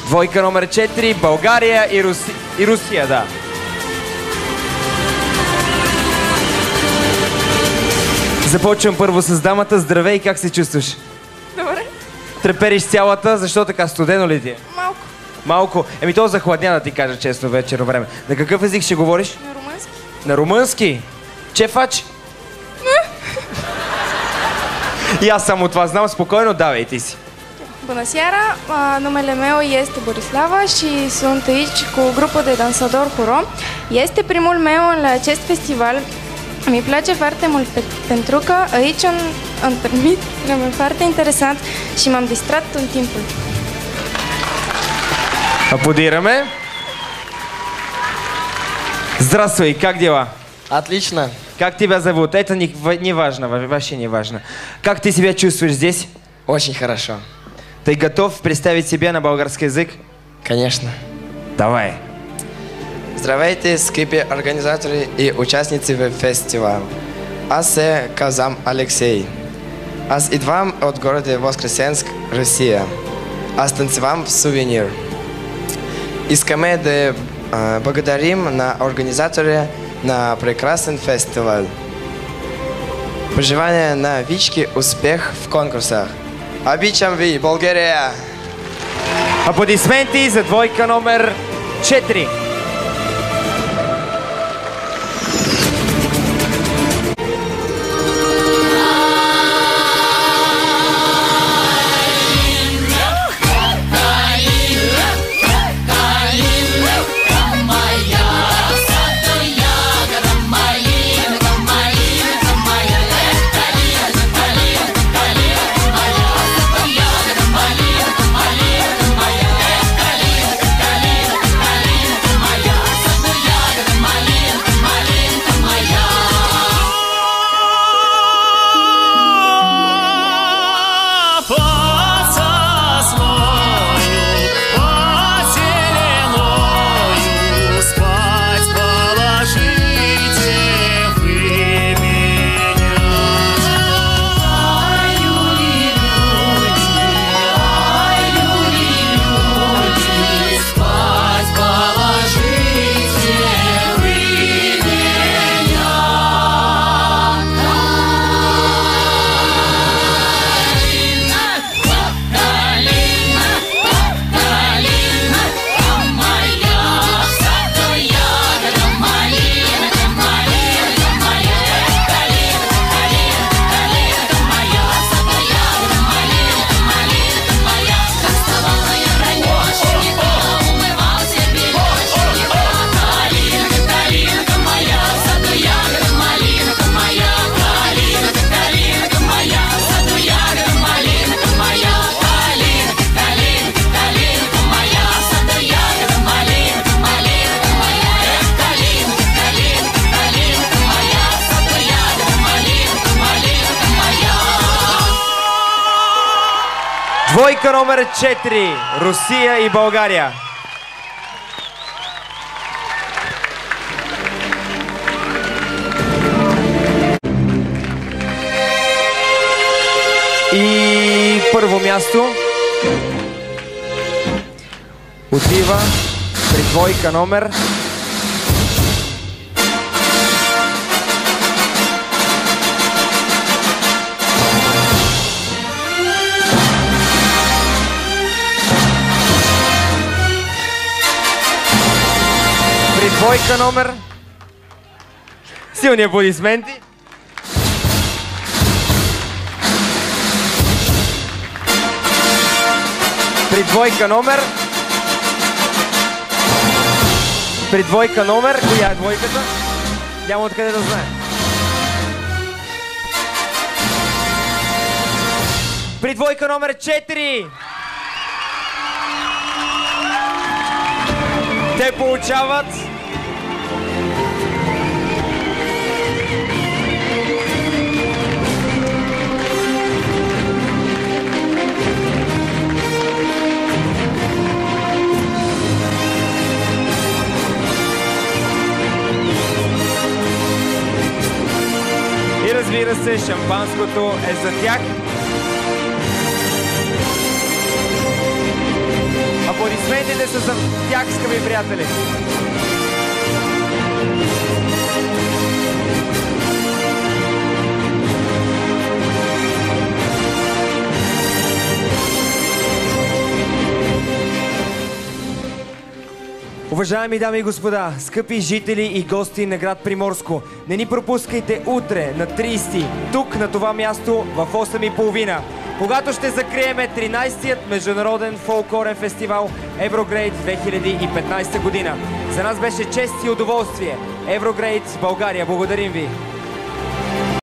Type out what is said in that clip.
Двойка номер 4, България и Русия, да. Започвам първо с дамата. Здравей, как се чувстваш? Добре. Трепериш цялата, защо така студено ли ти е? Малко. Малко? Еми то захладня, да ти кажа честно, вечерно време. На какъв език ще говориш? На румънски. На румънски? Чефач? И аз само това знам, спокойно давай ти си. Bună seara, numele meu este Borislava și sunt aici cu o grupă de dansatori Huro. Este primul meu la acest festival. Mi place foarte mult pentru că aici am întâlnit lumea foarte interesant și m-am distrat în timpul. Аплодираме. Здравствуй, как дела? Отлично. Как тебя зовут? Это не важно, вообще не важно. Как ты себя чувствуешь здесь? Очень хорошо. Ты готов представить себя на болгарский язык? Конечно. Давай. Здравейте, скъпи организатори и участници в фестивал. Аз се казвам Алексей. Аз идвам от города Воскресенск, Русия. Аз танцевам в сувенир. Искаме да благодарим на организатора на прекрасен фестивал. Пожелание на всички успех в конкурсах. Обичам ви, България! Аплодисменти за двойка номер 4. Двойка номер 4. Русия и България. И първо място отива при двойка номер 4. Двойка номер. Силни аплодисменти. При двойка номер. При двойка номер. Коя е двойката? Няма откъде да знае. При двойка номер 4. Те получават и разбира се, шампанското е за тях. Аплодисменти. Аплодисментите са за тях, скъпи приятели! Уважаеми дами и господа, скъпи жители и гости на град Приморско, не ни пропускайте утре на 30 тук на това място в 8:30, когато ще закриеме 13-тият международен фолклорен фестивал Еврогрейд 2015 година. За нас беше чест и удоволствие. Еврогрейд България, благодарим ви!